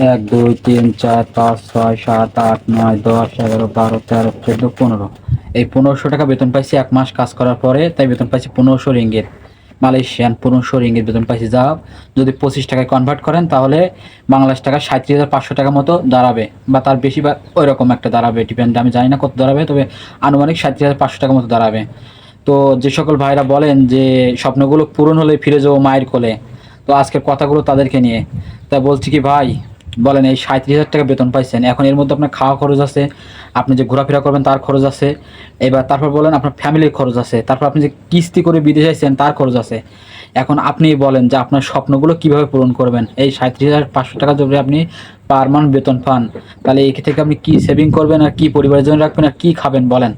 এক, দুই, তিন, চার, পাঁচ, ছয়, সাত, আট, নয়, 10, 11, 12, 13, 14, 15। এই 1500 টাকা বেতন পাইছি 1 মাস কাজ করার পরে, তাই বেতন পাইছি 1500 রিঙ্গিত, মালয়েশিয়ান 1500 রিঙ্গিত বেতন পাইছি। যা যদি 25 টাকায় কনভার্ট করেন তাহলে বাংলাদেশ টাকা 37,500 টাকা মতো দাঁড়াবে, বা তার বেশি বা ওই রকম একটা দাঁড়াবে, ডিপেন্ড, আমি জানি না কত দাঁড়াবে, তবে আনুমানিক 37,500 টাকা মতো দাঁড়াবে। তো যে সকল ভাইরা বলেন যে স্বপ্নগুলো পূরণ হলে ফিরে যাবো মায়ের কোলে, তো আজকের কথাগুলো তাদেরকে নিয়ে। তাই বলছি কি ভাই, বলেন এই 37,000 টাকা বেতন পাইছেন, এখন এর মধ্যে আপনার খাওয়া খরচ আছে, আপনি যে ঘোরাফেরা করবেন তার খরচ আছে, এবার তারপর বলেন আপনার ফ্যামিলির খরচ আছে, তারপর আপনি যে কিস্তি করে বিদেশে আসছেন তার খরচ আছে। এখন আপনি বলেন যে আপনার স্বপ্নগুলো কিভাবে পূরণ করবেন? এই 37,500 টাকা যদি আপনি পার মান্থ বেতন পান, তাহলে এই থেকে আপনি কি সেভিং করবেন, আর কি পরিবারের জন্য রাখবেন, আর কি খাবেন বলেন?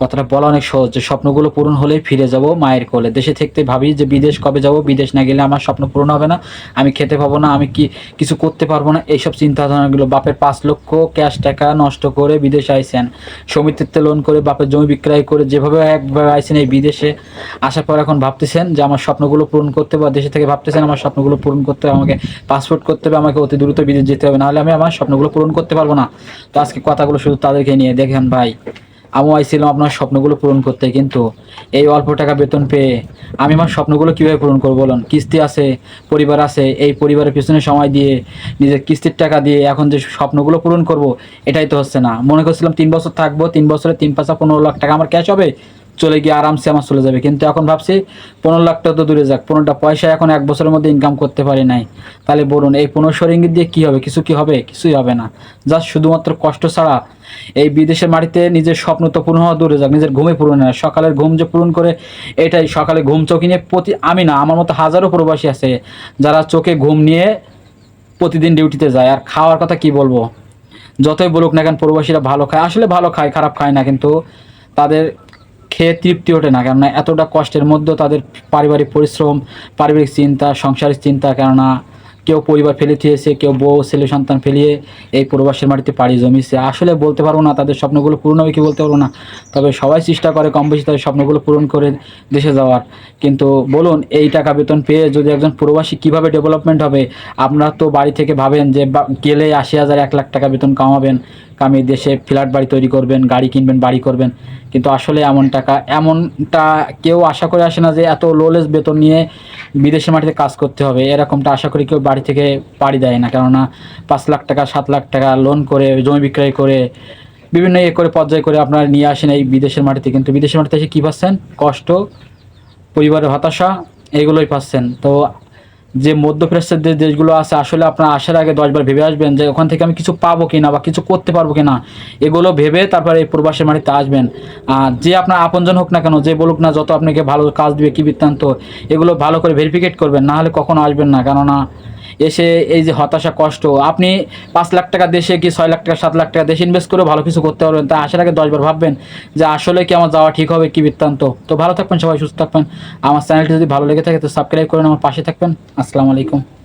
কথাটা বলা অনেক সহজ যে স্বপ্নগুলো পূরণ হলেই ফিরে যাব মায়ের কোলে। দেশে থাকতে ভাবি যে বিদেশ কবে যাব, বিদেশ না গেলে আমার স্বপ্ন পূরণ হবে না, আমি খেতে পাবো না, আমি কিছু করতে পারবো না, এইসব চিন্তাধারণাগুলো। বাপের 5 লক্ষ ক্যাশ টাকা নষ্ট করে বিদেশে আইছেন, সমিতিতে লোন করে, বাপের জমি বিক্রয় করে, যেভাবে একভাবে আইছেন এই বিদেশে আসার পর এখন ভাবতেছেন যে আমার স্বপ্নগুলো পূরণ করতে হবে, দেশে থেকে ভাবতেছেন আমার স্বপ্নগুলো পূরণ করতে হবে, আমাকে পাসপোর্ট করতে হবে, আমাকে অতি দ্রুত বিদেশ যেতে হবে, নাহলে আমি আমার স্বপ্নগুলো পূরণ করতে পারবো না। তো আজকে কথাগুলো শুধু তাদেরকে নিয়ে। দেখেন ভাই, আমিও আইছিলাম আপনার স্বপ্নগুলো পূরণ করতে, কিন্তু এই অল্প টাকা বেতন পেয়ে আমি আমার স্বপ্নগুলো কীভাবে পূরণ করবো বলুন? কিস্তি আছে, পরিবার আছে, এই পরিবারের পিছনে সময় দিয়ে, নিজের কিস্তির টাকা দিয়ে এখন যে স্বপ্নগুলো পূরণ করব, এটাই তো হচ্ছে না। মনে করছিলাম 3 বছর থাকবো, 3 বছরে 3 5 15 লাখ টাকা আমার ক্যাশ হবে, চলে গিয়ে আরামসে আমার চলে যাবে। কিন্তু এখন ভাবছি 15 লাখটা তো দূরে যাক, 15টা পয়সা এখন 1 বছরের মধ্যে ইনকাম করতে পারি নাই। তাহলে বলুন এই 1500 রিঙ্গিত দিয়ে কী হবে? কিছু কি হবে? কিছুই হবে না। জাস্ট শুধুমাত্র কষ্ট ছাড়া এই বিদেশের মাটিতে নিজের স্বপ্ন তো পূরণ হওয়া দূরে যাক, নিজের ঘুমে পূরণ হয় না। সকালের ঘুম যে পূরণ করে, এটাই সকালে ঘুম চোখে নিয়ে আমি না, আমার মতো হাজারো প্রবাসী আছে যারা চোখে ঘুম নিয়ে প্রতিদিন ডিউটিতে যায়। আর খাওয়ার কথা কি বলবো, যতই বলুক না কেন প্রবাসীরা ভালো খায়, আসলে ভালো খায়, খারাপ খায় না, কিন্তু তাদের খেয়ে তৃপ্তি ওঠে না, কেননা এতটা কষ্টের মধ্যেও তাদের পারিবারিক পরিশ্রম, পারিবারিক চিন্তা, সংসারের চিন্তা, কেননা কেউ পরিবার ফেলে দিয়েছে, কেউ বউ ছেলে সন্তান ফেলিয়ে এই প্রবাসের মাটিতে পাড়ি জমিয়েছে। আসলে বলতে পারবো না তাদের স্বপ্নগুলো পূরণ হবে কি, বলতে পারবো না, তবে সবাই চেষ্টা করে কম বেশি তাদের স্বপ্নগুলো পূরণ করে দেশে যাওয়ার। কিন্তু বলুন এই টাকা বেতন পেয়ে যদি একজন প্রবাসী কীভাবে ডেভেলপমেন্ট হবে? আপনারা তো বাড়ি থেকে ভাবেন যে গেলে 80,000 1 লাখ টাকা বেতন কামাবেন, কামিয়ে দেশে ফ্ল্যাট বাড়ি তৈরি করবেন, গাড়ি কিনবেন, বাড়ি করবেন, কিন্তু আসলে এমনটা কেউ আশা করে আসে না যে এত লোলেস বেতন নিয়ে বিদেশের মাটিতে কাজ করতে হবে। এরকমটা আশা করি কেউ বাড়ি থেকে পাড়ি দেয় না, কেননা 5 লাখ টাকা 7 লাখ টাকা লোন করে, জমি বিক্রয় করে, বিভিন্ন করে পর্যায়ে করে আপনারা নিয়ে আসেন এই বিদেশের মাটিতে, কিন্তু বিদেশের মাটিতে এসে কী পাচ্ছেন? কষ্ট, পরিবারের হতাশা, এগুলোই পাচ্ছেন। তো যে মধ্যপ্রাচ্যের যে দেশগুলো আছে, আসলে আপনার আসার আগে 10 বার ভেবে আসবেন যে ওখান থেকে আমি কিছু পাবো কিনা বা কিছু করতে পারবো কিনা, এগুলো ভেবে তারপরে এই প্রবাসের মাটিতে আসবেন। যে আপনার আপনজন হোক না কেন, যে বলুক না যত আপনাকে ভালো কাজ দিবে কী বৃত্তান্ত, এগুলো ভালো করে ভেরিফিকেট করবেন, না হলে কখনো আসবেন না। কেননা এসে এই যে হতাশা, কষ্ট, আপনি 5 লাখ টাকা দেশে কি 6 লাখ টাকা 7 লাখ টাকা দেশে ইনভেস্ট করে ভালো কিছু করতে পারবেন, তা আসার আগে 10 বার ভাববেন যে আসলে কি আমার যাওয়া ঠিক হবে, কী বৃত্তান্ত। তো ভালো থাকবেন সবাই, সুস্থ থাকবেন। আমার চ্যানেলটি যদি ভালো লেগে থাকে তো সাবস্ক্রাইব করেন, আমার পাশে থাকবেন। আসসালামু আলাইকুম।